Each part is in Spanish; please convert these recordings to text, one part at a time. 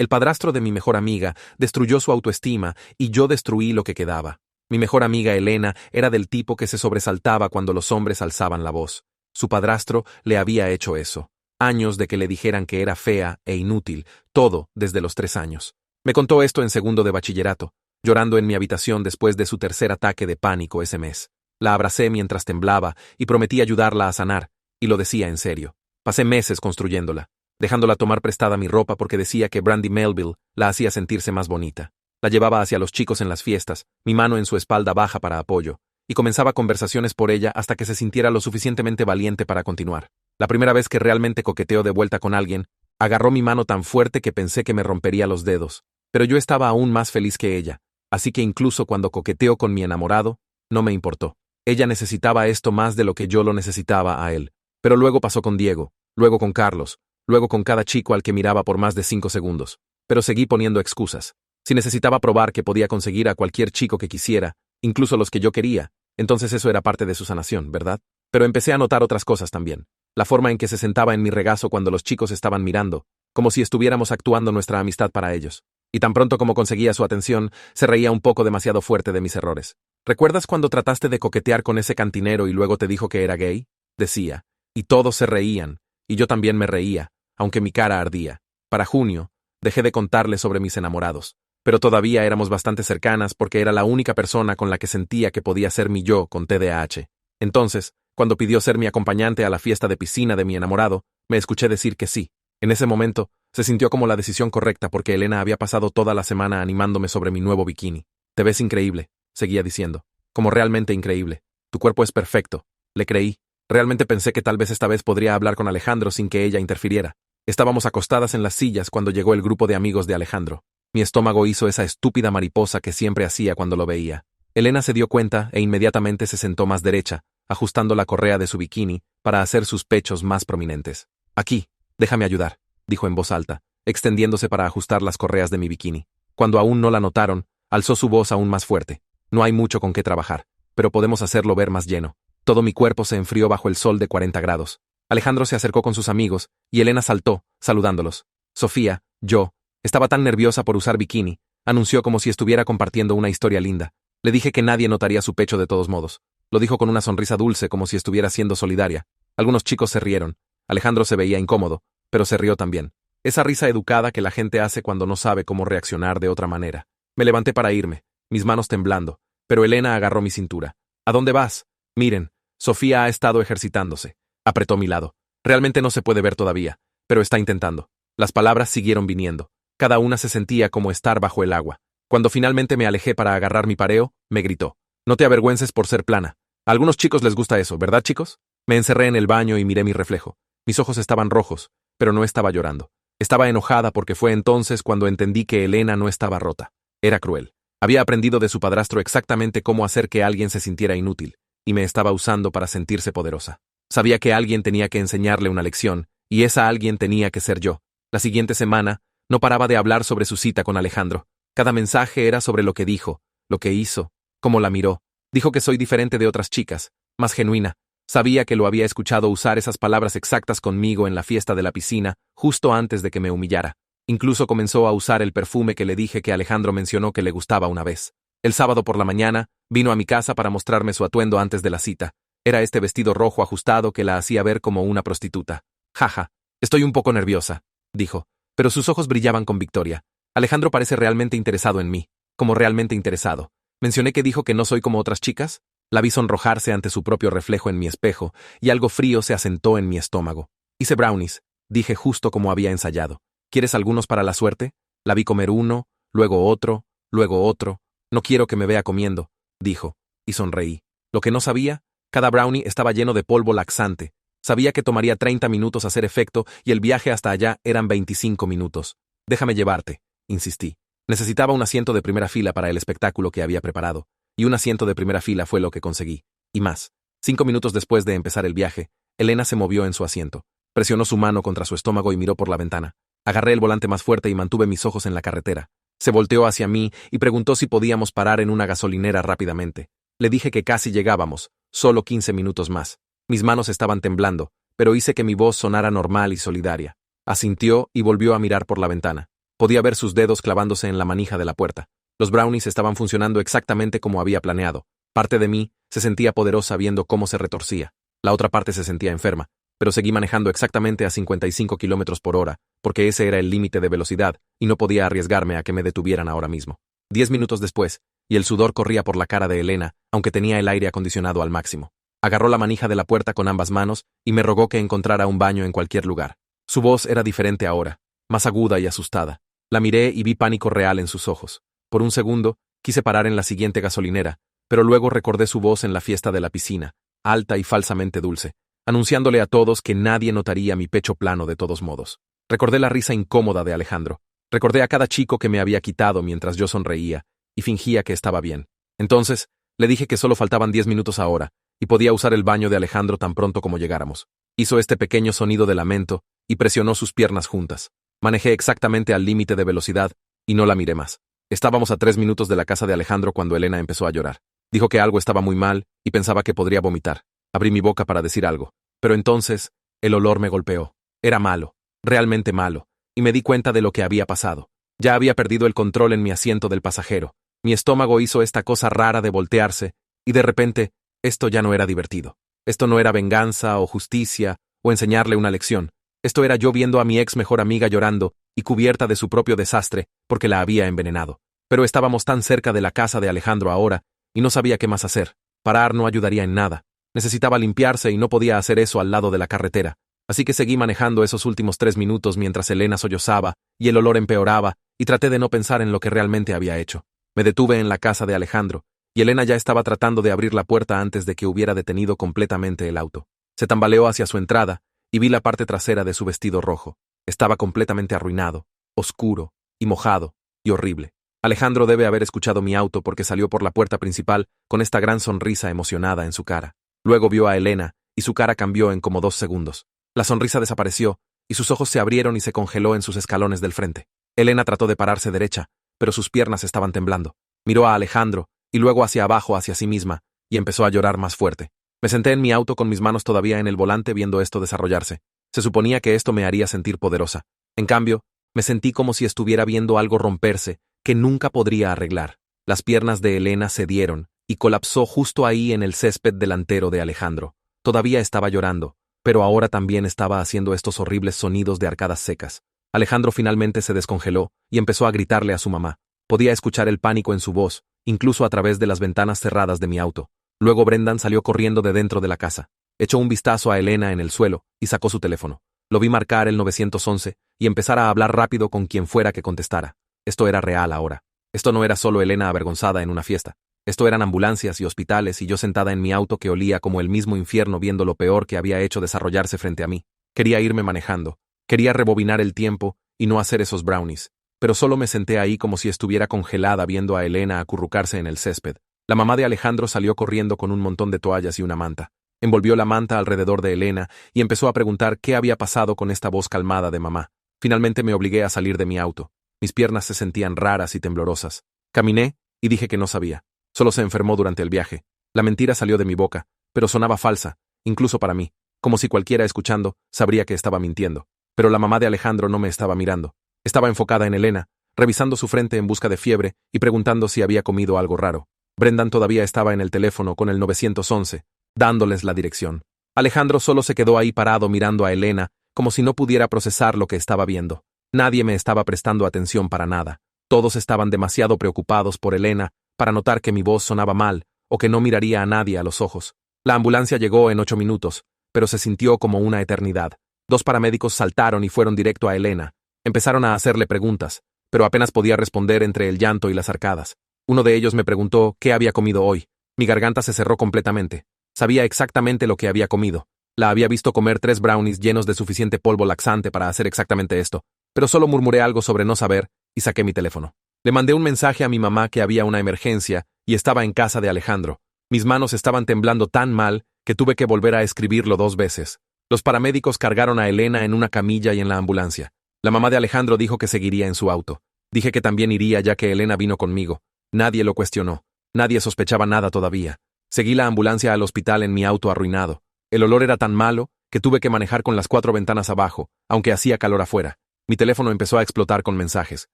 El padrastro de mi mejor amiga destruyó su autoestima y yo destruí lo que quedaba. Mi mejor amiga Elena era del tipo que se sobresaltaba cuando los hombres alzaban la voz. Su padrastro le había hecho eso. Años de que le dijeran que era fea e inútil, todo desde los 3 años. Me contó esto en segundo de bachillerato, llorando en mi habitación después de su tercer ataque de pánico ese mes. La abracé mientras temblaba y prometí ayudarla a sanar, y lo decía en serio. Pasé meses construyéndola, dejándola tomar prestada mi ropa porque decía que Brandy Melville la hacía sentirse más bonita. La llevaba hacia los chicos en las fiestas, mi mano en su espalda baja para apoyo, y comenzaba conversaciones por ella hasta que se sintiera lo suficientemente valiente para continuar. La primera vez que realmente coqueteó de vuelta con alguien, agarró mi mano tan fuerte que pensé que me rompería los dedos, pero yo estaba aún más feliz que ella, así que incluso cuando coqueteó con mi enamorado, no me importó. Ella necesitaba esto más de lo que yo lo necesitaba a él. Pero luego pasó con Diego, luego con Carlos, luego con cada chico al que miraba por más de 5 segundos. Pero seguí poniendo excusas. Si necesitaba probar que podía conseguir a cualquier chico que quisiera, incluso los que yo quería, entonces eso era parte de su sanación, ¿verdad? Pero empecé a notar otras cosas también. La forma en que se sentaba en mi regazo cuando los chicos estaban mirando, como si estuviéramos actuando nuestra amistad para ellos. Y tan pronto como conseguía su atención, se reía un poco demasiado fuerte de mis errores. ¿Recuerdas cuando trataste de coquetear con ese cantinero y luego te dijo que era gay? Decía. Y todos se reían, y yo también me reía, aunque mi cara ardía. Para junio, dejé de contarle sobre mis enamorados, pero todavía éramos bastante cercanas porque era la única persona con la que sentía que podía ser mi yo con TDAH. Entonces, cuando pidió ser mi acompañante a la fiesta de piscina de mi enamorado, me escuché decir que sí. En ese momento, se sintió como la decisión correcta porque Elena había pasado toda la semana animándome sobre mi nuevo bikini. Te ves increíble, seguía diciendo, como realmente increíble. Tu cuerpo es perfecto. Le creí. Realmente pensé que tal vez esta vez podría hablar con Alejandro sin que ella interfiriera. Estábamos acostadas en las sillas cuando llegó el grupo de amigos de Alejandro. Mi estómago hizo esa estúpida mariposa que siempre hacía cuando lo veía. Elena se dio cuenta e inmediatamente se sentó más derecha, ajustando la correa de su bikini para hacer sus pechos más prominentes. Aquí, déjame ayudar, dijo en voz alta, extendiéndose para ajustar las correas de mi bikini. Cuando aún no la notaron, alzó su voz aún más fuerte. No hay mucho con qué trabajar, pero podemos hacerlo ver más lleno. Todo mi cuerpo se enfrió bajo el sol de 40 grados. Alejandro se acercó con sus amigos, y Elena saltó, saludándolos. Sofía, yo, estaba tan nerviosa por usar bikini, anunció como si estuviera compartiendo una historia linda. Le dije que nadie notaría su pecho de todos modos. Lo dijo con una sonrisa dulce como si estuviera siendo solidaria. Algunos chicos se rieron. Alejandro se veía incómodo, pero se rió también. Esa risa educada que la gente hace cuando no sabe cómo reaccionar de otra manera. Me levanté para irme, mis manos temblando, pero Elena agarró mi cintura. ¿A dónde vas? Miren, Sofía ha estado ejercitándose. Apretó mi lado. Realmente no se puede ver todavía, pero está intentando. Las palabras siguieron viniendo. Cada una se sentía como estar bajo el agua. Cuando finalmente me alejé para agarrar mi pareo, me gritó. No te avergüences por ser plana. A algunos chicos les gusta eso, ¿verdad, chicos? Me encerré en el baño y miré mi reflejo. Mis ojos estaban rojos, pero no estaba llorando. Estaba enojada porque fue entonces cuando entendí que Elena no estaba rota. Era cruel. Había aprendido de su padrastro exactamente cómo hacer que alguien se sintiera inútil, y me estaba usando para sentirse poderosa. Sabía que alguien tenía que enseñarle una lección, y esa alguien tenía que ser yo. La siguiente semana, no paraba de hablar sobre su cita con Alejandro. Cada mensaje era sobre lo que dijo, lo que hizo, cómo la miró. Dijo que soy diferente de otras chicas, más genuina. Sabía que lo había escuchado usar esas palabras exactas conmigo en la fiesta de la piscina, justo antes de que me humillara. Incluso comenzó a usar el perfume que le dije que Alejandro mencionó que le gustaba una vez. El sábado por la mañana, vino a mi casa para mostrarme su atuendo antes de la cita. Era este vestido rojo ajustado que la hacía ver como una prostituta. Jaja, estoy un poco nerviosa, dijo, pero sus ojos brillaban con victoria. Alejandro parece realmente interesado en mí, como realmente interesado. ¿Mencioné que dijo que no soy como otras chicas? La vi sonrojarse ante su propio reflejo en mi espejo, y algo frío se asentó en mi estómago. Hice brownies, dije justo como había ensayado. ¿Quieres algunos para la suerte? La vi comer uno, luego otro, luego otro. No quiero que me vea comiendo, dijo, y sonreí. Lo que no sabía, cada brownie estaba lleno de polvo laxante. Sabía que tomaría 30 minutos hacer efecto y el viaje hasta allá eran 25 minutos. Déjame llevarte, insistí. Necesitaba un asiento de primera fila para el espectáculo que había preparado, y un asiento de primera fila fue lo que conseguí. Y más. 5 minutos después de empezar el viaje, Elena se movió en su asiento. Presionó su mano contra su estómago y miró por la ventana. Agarré el volante más fuerte y mantuve mis ojos en la carretera. Se volteó hacia mí y preguntó si podíamos parar en una gasolinera rápidamente. Le dije que casi llegábamos, solo 15 minutos más. Mis manos estaban temblando, pero hice que mi voz sonara normal y solidaria. Asintió y volvió a mirar por la ventana. Podía ver sus dedos clavándose en la manija de la puerta. Los brownies estaban funcionando exactamente como había planeado. Parte de mí se sentía poderosa viendo cómo se retorcía. La otra parte se sentía enferma, pero seguí manejando exactamente a 55 kilómetros por hora, porque ese era el límite de velocidad y no podía arriesgarme a que me detuvieran ahora mismo. 10 minutos después, y el sudor corría por la cara de Elena, aunque tenía el aire acondicionado al máximo. Agarró la manija de la puerta con ambas manos y me rogó que encontrara un baño en cualquier lugar. Su voz era diferente ahora, más aguda y asustada. La miré y vi pánico real en sus ojos. Por un segundo, quise parar en la siguiente gasolinera, pero luego recordé su voz en la fiesta de la piscina, alta y falsamente dulce, anunciándole a todos que nadie notaría mi pecho plano de todos modos. Recordé la risa incómoda de Alejandro. Recordé a cada chico que me había quitado mientras yo sonreía y fingía que estaba bien. Entonces, le dije que solo faltaban 10 minutos ahora y podía usar el baño de Alejandro tan pronto como llegáramos. Hizo este pequeño sonido de lamento y presionó sus piernas juntas. Manejé exactamente al límite de velocidad y no la miré más. Estábamos a 3 minutos de la casa de Alejandro cuando Elena empezó a llorar. Dijo que algo estaba muy mal y pensaba que podría vomitar. Abrí mi boca para decir algo, pero entonces el olor me golpeó. Era malo, realmente malo, y me di cuenta de lo que había pasado. Ya había perdido el control en mi asiento del pasajero. Mi estómago hizo esta cosa rara de voltearse, y de repente, esto ya no era divertido. Esto no era venganza o justicia o enseñarle una lección. Esto era yo viendo a mi ex mejor amiga llorando y cubierta de su propio desastre porque la había envenenado. Pero estábamos tan cerca de la casa de Alejandro ahora, y no sabía qué más hacer. Parar no ayudaría en nada. Necesitaba limpiarse y no podía hacer eso al lado de la carretera. Así que seguí manejando esos últimos 3 minutos mientras Elena sollozaba y el olor empeoraba, y traté de no pensar en lo que realmente había hecho. Me detuve en la casa de Alejandro, y Elena ya estaba tratando de abrir la puerta antes de que hubiera detenido completamente el auto. Se tambaleó hacia su entrada, y vi la parte trasera de su vestido rojo. Estaba completamente arruinado, oscuro, y mojado, y horrible. Alejandro debe haber escuchado mi auto porque salió por la puerta principal con esta gran sonrisa emocionada en su cara. Luego vio a Elena, y su cara cambió en como 2 segundos. La sonrisa desapareció, y sus ojos se abrieron y se congeló en sus escalones del frente. Elena trató de pararse derecha, pero sus piernas estaban temblando. Miró a Alejandro, y luego hacia abajo hacia sí misma, y empezó a llorar más fuerte. Me senté en mi auto con mis manos todavía en el volante viendo esto desarrollarse. Se suponía que esto me haría sentir poderosa. En cambio, me sentí como si estuviera viendo algo romperse, que nunca podría arreglar. Las piernas de Elena cedieron, y colapsó justo ahí en el césped delantero de Alejandro. Todavía estaba llorando, pero ahora también estaba haciendo estos horribles sonidos de arcadas secas. Alejandro finalmente se descongeló y empezó a gritarle a su mamá. Podía escuchar el pánico en su voz, incluso a través de las ventanas cerradas de mi auto. Luego Brendan salió corriendo de dentro de la casa. Echó un vistazo a Elena en el suelo y sacó su teléfono. Lo vi marcar el 911 y empezar a hablar rápido con quien fuera que contestara. Esto era real ahora. Esto no era solo Elena avergonzada en una fiesta. Esto eran ambulancias y hospitales y yo sentada en mi auto que olía como el mismo infierno viendo lo peor que había hecho desarrollarse frente a mí. Quería irme manejando. Quería rebobinar el tiempo y no hacer esos brownies. Pero solo me senté ahí como si estuviera congelada viendo a Elena acurrucarse en el césped. La mamá de Alejandro salió corriendo con un montón de toallas y una manta. Envolvió la manta alrededor de Elena y empezó a preguntar qué había pasado con esta voz calmada de mamá. Finalmente me obligué a salir de mi auto. Mis piernas se sentían raras y temblorosas. Caminé y dije que no sabía. Solo se enfermó durante el viaje. La mentira salió de mi boca, pero sonaba falsa, incluso para mí, como si cualquiera escuchando sabría que estaba mintiendo. Pero la mamá de Alejandro no me estaba mirando. Estaba enfocada en Elena, revisando su frente en busca de fiebre y preguntando si había comido algo raro. Brendan todavía estaba en el teléfono con el 911, dándoles la dirección. Alejandro solo se quedó ahí parado mirando a Elena, como si no pudiera procesar lo que estaba viendo. Nadie me estaba prestando atención para nada. Todos estaban demasiado preocupados por Elena para notar que mi voz sonaba mal o que no miraría a nadie a los ojos. La ambulancia llegó en 8 minutos, pero se sintió como una eternidad. 2 paramédicos saltaron y fueron directo a Elena. Empezaron a hacerle preguntas, pero apenas podía responder entre el llanto y las arcadas. Uno de ellos me preguntó qué había comido hoy. Mi garganta se cerró completamente. Sabía exactamente lo que había comido. La había visto comer 3 brownies llenos de suficiente polvo laxante para hacer exactamente esto, pero solo murmuré algo sobre no saber y saqué mi teléfono. Le mandé un mensaje a mi mamá que había una emergencia y estaba en casa de Alejandro. Mis manos estaban temblando tan mal que tuve que volver a escribirlo 2 veces. Los paramédicos cargaron a Elena en una camilla y en la ambulancia. La mamá de Alejandro dijo que seguiría en su auto. Dije que también iría ya que Elena vino conmigo. Nadie lo cuestionó. Nadie sospechaba nada todavía. Seguí la ambulancia al hospital en mi auto arruinado. El olor era tan malo que tuve que manejar con las 4 ventanas abajo, aunque hacía calor afuera. Mi teléfono empezó a explotar con mensajes.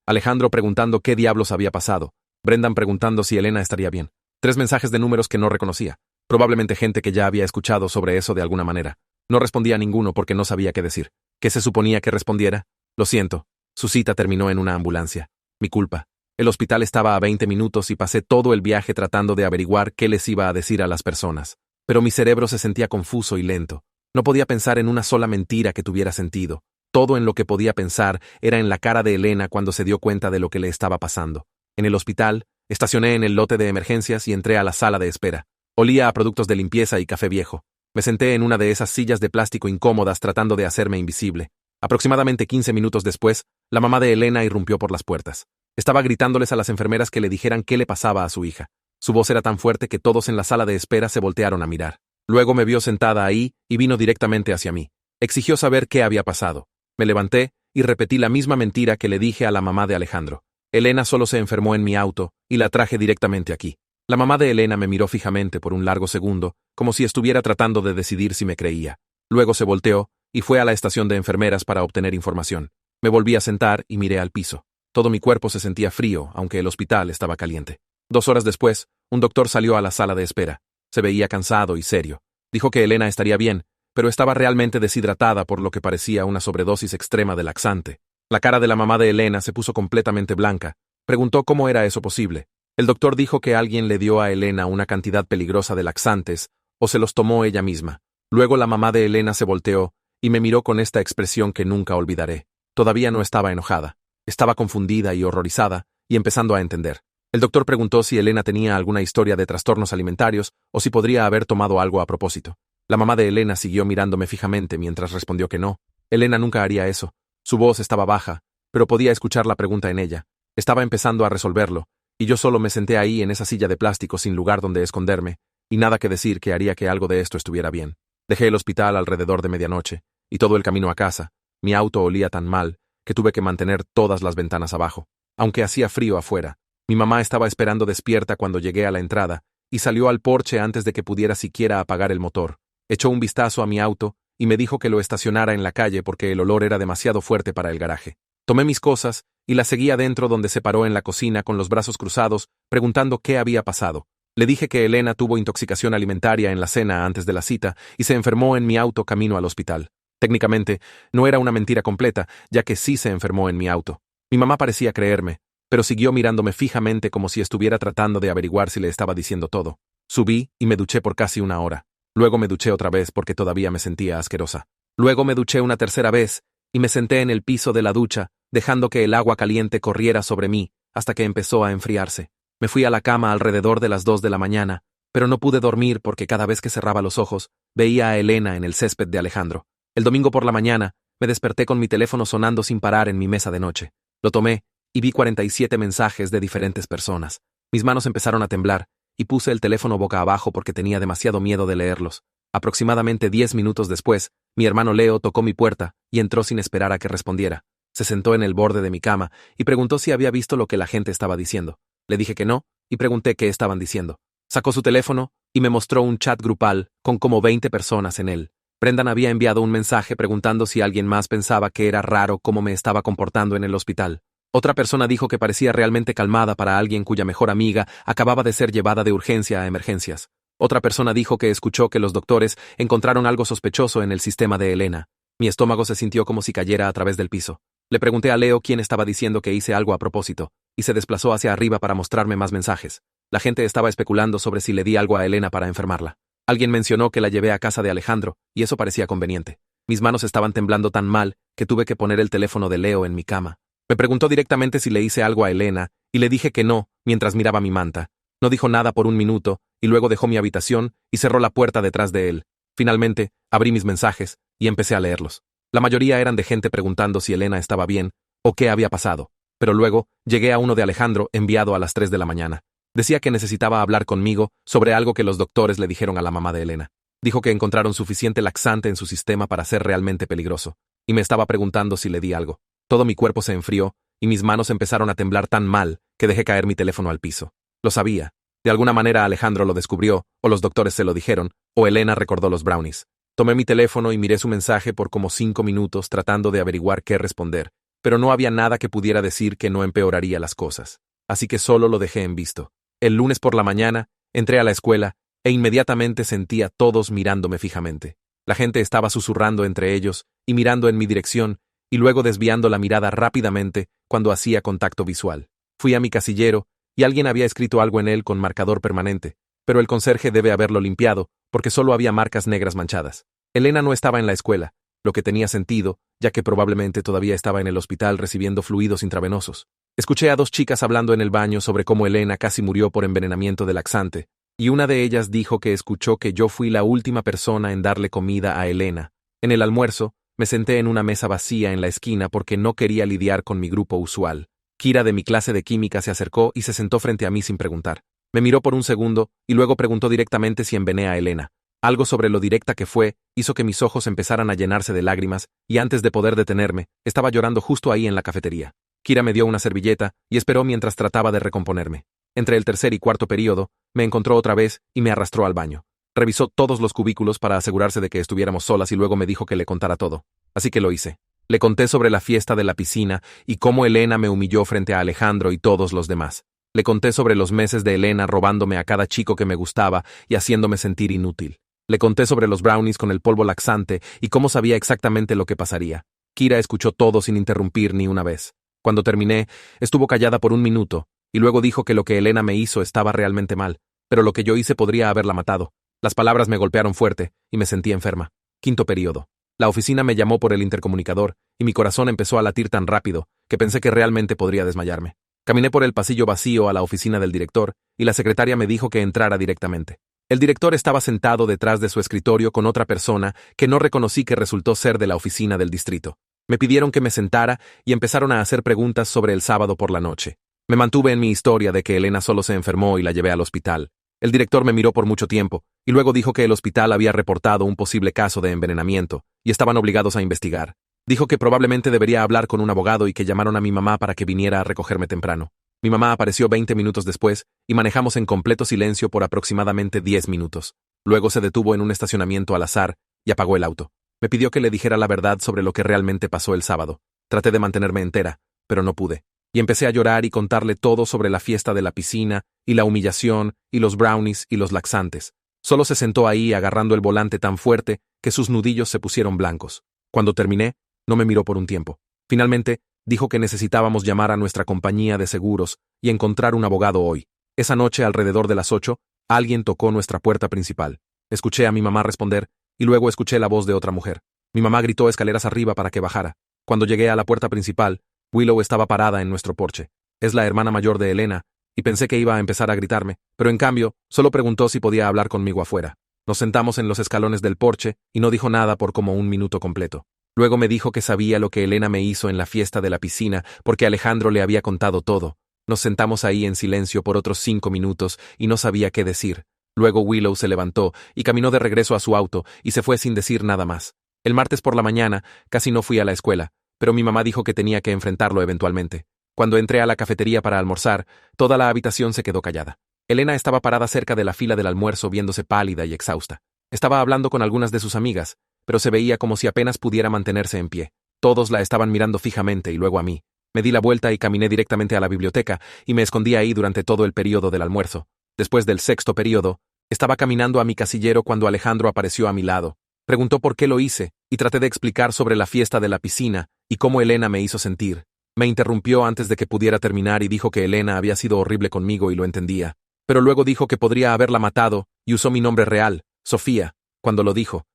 Alejandro preguntando qué diablos había pasado. Brendan preguntando si Elena estaría bien. 3 mensajes de números que no reconocía. Probablemente gente que ya había escuchado sobre eso de alguna manera. No respondía a ninguno porque no sabía qué decir. ¿Qué se suponía que respondiera? Lo siento. Su cita terminó en una ambulancia. Mi culpa. El hospital estaba a 20 minutos y pasé todo el viaje tratando de averiguar qué les iba a decir a las personas. Pero mi cerebro se sentía confuso y lento. No podía pensar en una sola mentira que tuviera sentido. Todo en lo que podía pensar era en la cara de Elena cuando se dio cuenta de lo que le estaba pasando. En el hospital, estacioné en el lote de emergencias y entré a la sala de espera. Olía a productos de limpieza y café viejo. Me senté en una de esas sillas de plástico incómodas tratando de hacerme invisible. Aproximadamente 15 minutos después, la mamá de Elena irrumpió por las puertas. Estaba gritándoles a las enfermeras que le dijeran qué le pasaba a su hija. Su voz era tan fuerte que todos en la sala de espera se voltearon a mirar. Luego me vio sentada ahí y vino directamente hacia mí. Exigió saber qué había pasado. Me levanté y repetí la misma mentira que le dije a la mamá de Alejandro. Elena solo se enfermó en mi auto y la traje directamente aquí. La mamá de Elena me miró fijamente por un largo segundo, como si estuviera tratando de decidir si me creía. Luego se volteó y fue a la estación de enfermeras para obtener información. Me volví a sentar y miré al piso. Todo mi cuerpo se sentía frío, aunque el hospital estaba caliente. 2 horas después, un doctor salió a la sala de espera. Se veía cansado y serio. Dijo que Elena estaría bien, pero estaba realmente deshidratada por lo que parecía una sobredosis extrema de laxante. La cara de la mamá de Elena se puso completamente blanca. Preguntó cómo era eso posible. El doctor dijo que alguien le dio a Elena una cantidad peligrosa de laxantes, o se los tomó ella misma. Luego la mamá de Elena se volteó y me miró con esta expresión que nunca olvidaré. Todavía no estaba enojada. Estaba confundida y horrorizada, y empezando a entender. El doctor preguntó si Elena tenía alguna historia de trastornos alimentarios o si podría haber tomado algo a propósito. La mamá de Elena siguió mirándome fijamente mientras respondió que no. Elena nunca haría eso. Su voz estaba baja, pero podía escuchar la pregunta en ella. Estaba empezando a resolverlo, y yo solo me senté ahí en esa silla de plástico sin lugar donde esconderme, y nada que decir que haría que algo de esto estuviera bien. Dejé el hospital alrededor de medianoche, y todo el camino a casa. Mi auto olía tan mal que tuve que mantener todas las ventanas abajo. Aunque hacía frío afuera, mi mamá estaba esperando despierta cuando llegué a la entrada, y salió al porche antes de que pudiera siquiera apagar el motor. Echó un vistazo a mi auto y me dijo que lo estacionara en la calle porque el olor era demasiado fuerte para el garaje. Tomé mis cosas y la seguí adentro donde se paró en la cocina con los brazos cruzados, preguntando qué había pasado. Le dije que Elena tuvo intoxicación alimentaria en la cena antes de la cita y se enfermó en mi auto camino al hospital. Técnicamente, no era una mentira completa, ya que sí se enfermó en mi auto. Mi mamá parecía creerme, pero siguió mirándome fijamente como si estuviera tratando de averiguar si le estaba diciendo todo. Subí y me duché por casi 1 hora. Luego me duché otra vez porque todavía me sentía asquerosa. Luego me duché una tercera vez y me senté en el piso de la ducha, dejando que el agua caliente corriera sobre mí hasta que empezó a enfriarse. Me fui a la cama alrededor de las 2 de la mañana, pero no pude dormir porque cada vez que cerraba los ojos, veía a Elena en el césped de Alejandro. El domingo por la mañana, me desperté con mi teléfono sonando sin parar en mi mesa de noche. Lo tomé y vi 47 mensajes de diferentes personas. Mis manos empezaron a temblar y puse el teléfono boca abajo porque tenía demasiado miedo de leerlos. Aproximadamente 10 minutos después, mi hermano Leo tocó mi puerta y entró sin esperar a que respondiera. Se sentó en el borde de mi cama y preguntó si había visto lo que la gente estaba diciendo. Le dije que no y pregunté qué estaban diciendo. Sacó su teléfono y me mostró un chat grupal con como 20 personas en él. Brendan había enviado un mensaje preguntando si alguien más pensaba que era raro cómo me estaba comportando en el hospital. Otra persona dijo que parecía realmente calmada para alguien cuya mejor amiga acababa de ser llevada de urgencia a emergencias. Otra persona dijo que escuchó que los doctores encontraron algo sospechoso en el sistema de Elena. Mi estómago se sintió como si cayera a través del piso. Le pregunté a Leo quién estaba diciendo que hice algo a propósito, y se desplazó hacia arriba para mostrarme más mensajes. La gente estaba especulando sobre si le di algo a Elena para enfermarla. Alguien mencionó que la llevé a casa de Alejandro, y eso parecía conveniente. Mis manos estaban temblando tan mal que tuve que poner el teléfono de Leo en mi cama. Me preguntó directamente si le hice algo a Elena, y le dije que no, mientras miraba mi manta. No dijo nada por 1 minuto, y luego dejó mi habitación y cerró la puerta detrás de él. Finalmente, abrí mis mensajes y empecé a leerlos. La mayoría eran de gente preguntando si Elena estaba bien o qué había pasado. Pero luego, llegué a uno de Alejandro enviado a las 3 de la mañana. Decía que necesitaba hablar conmigo sobre algo que los doctores le dijeron a la mamá de Elena. Dijo que encontraron suficiente laxante en su sistema para ser realmente peligroso, y me estaba preguntando si le di algo. Todo mi cuerpo se enfrió, y mis manos empezaron a temblar tan mal que dejé caer mi teléfono al piso. Lo sabía. De alguna manera Alejandro lo descubrió, o los doctores se lo dijeron, o Elena recordó los brownies. Tomé mi teléfono y miré su mensaje por como 5 minutos tratando de averiguar qué responder, pero no había nada que pudiera decir que no empeoraría las cosas. Así que solo lo dejé en visto. El lunes por la mañana, entré a la escuela e inmediatamente sentí a todos mirándome fijamente. La gente estaba susurrando entre ellos y mirando en mi dirección y luego desviando la mirada rápidamente cuando hacía contacto visual. Fui a mi casillero y alguien había escrito algo en él con marcador permanente, pero el conserje debe haberlo limpiado porque solo había marcas negras manchadas. Elena no estaba en la escuela, lo que tenía sentido, ya que probablemente todavía estaba en el hospital recibiendo fluidos intravenosos. Escuché a dos chicas hablando en el baño sobre cómo Elena casi murió por envenenamiento de laxante, y una de ellas dijo que escuchó que yo fui la última persona en darle comida a Elena. En el almuerzo, me senté en una mesa vacía en la esquina porque no quería lidiar con mi grupo usual. Kira de mi clase de química se acercó y se sentó frente a mí sin preguntar. Me miró por un segundo y luego preguntó directamente si envenené a Elena. Algo sobre lo directa que fue hizo que mis ojos empezaran a llenarse de lágrimas y antes de poder detenerme, estaba llorando justo ahí en la cafetería. Kira me dio una servilleta y esperó mientras trataba de recomponerme. Entre el tercer y cuarto período, me encontró otra vez y me arrastró al baño. Revisó todos los cubículos para asegurarse de que estuviéramos solas y luego me dijo que le contara todo. Así que lo hice. Le conté sobre la fiesta de la piscina y cómo Elena me humilló frente a Alejandro y todos los demás. Le conté sobre los meses de Elena robándome a cada chico que me gustaba y haciéndome sentir inútil. Le conté sobre los brownies con el polvo laxante y cómo sabía exactamente lo que pasaría. Kira escuchó todo sin interrumpir ni una vez. Cuando terminé, estuvo callada por un minuto, y luego dijo que lo que Elena me hizo estaba realmente mal, pero lo que yo hice podría haberla matado. Las palabras me golpearon fuerte, y me sentí enferma. Quinto período. La oficina me llamó por el intercomunicador, y mi corazón empezó a latir tan rápido, que pensé que realmente podría desmayarme. Caminé por el pasillo vacío a la oficina del director, y la secretaria me dijo que entrara directamente. El director estaba sentado detrás de su escritorio con otra persona que no reconocí que resultó ser de la oficina del distrito. Me pidieron que me sentara y empezaron a hacer preguntas sobre el sábado por la noche. Me mantuve en mi historia de que Elena solo se enfermó y la llevé al hospital. El director me miró por mucho tiempo y luego dijo que el hospital había reportado un posible caso de envenenamiento y estaban obligados a investigar. Dijo que probablemente debería hablar con un abogado y que llamaron a mi mamá para que viniera a recogerme temprano. Mi mamá apareció 20 minutos después y manejamos en completo silencio por aproximadamente 10 minutos. Luego se detuvo en un estacionamiento al azar y apagó el auto. Me pidió que le dijera la verdad sobre lo que realmente pasó el sábado. Traté de mantenerme entera, pero no pude. Y empecé a llorar y contarle todo sobre la fiesta de la piscina, y la humillación, y los brownies y los laxantes. Solo se sentó ahí agarrando el volante tan fuerte que sus nudillos se pusieron blancos. Cuando terminé, no me miró por un tiempo. Finalmente, dijo que necesitábamos llamar a nuestra compañía de seguros y encontrar un abogado hoy. Esa noche, alrededor de las 8, alguien tocó nuestra puerta principal. Escuché a mi mamá responder, y luego escuché la voz de otra mujer. Mi mamá gritó escaleras arriba para que bajara. Cuando llegué a la puerta principal, Willow estaba parada en nuestro porche. Es la hermana mayor de Elena, y pensé que iba a empezar a gritarme, pero en cambio, solo preguntó si podía hablar conmigo afuera. Nos sentamos en los escalones del porche y no dijo nada por como un minuto completo. Luego me dijo que sabía lo que Elena me hizo en la fiesta de la piscina porque Alejandro le había contado todo. Nos sentamos ahí en silencio por otros 5 minutos y no sabía qué decir. Luego Willow se levantó y caminó de regreso a su auto y se fue sin decir nada más. El martes por la mañana casi no fui a la escuela, pero mi mamá dijo que tenía que enfrentarlo eventualmente. Cuando entré a la cafetería para almorzar, toda la habitación se quedó callada. Elena estaba parada cerca de la fila del almuerzo viéndose pálida y exhausta. Estaba hablando con algunas de sus amigas, pero se veía como si apenas pudiera mantenerse en pie. Todos la estaban mirando fijamente y luego a mí. Me di la vuelta y caminé directamente a la biblioteca y me escondí ahí durante todo el período del almuerzo. Después del sexto período, estaba caminando a mi casillero cuando Alejandro apareció a mi lado. Preguntó por qué lo hice y traté de explicar sobre la fiesta de la piscina y cómo Elena me hizo sentir. Me interrumpió antes de que pudiera terminar y dijo que Elena había sido horrible conmigo y lo entendía. Pero luego dijo que podría haberla matado y usó mi nombre real, Sofía. Cuando lo dijo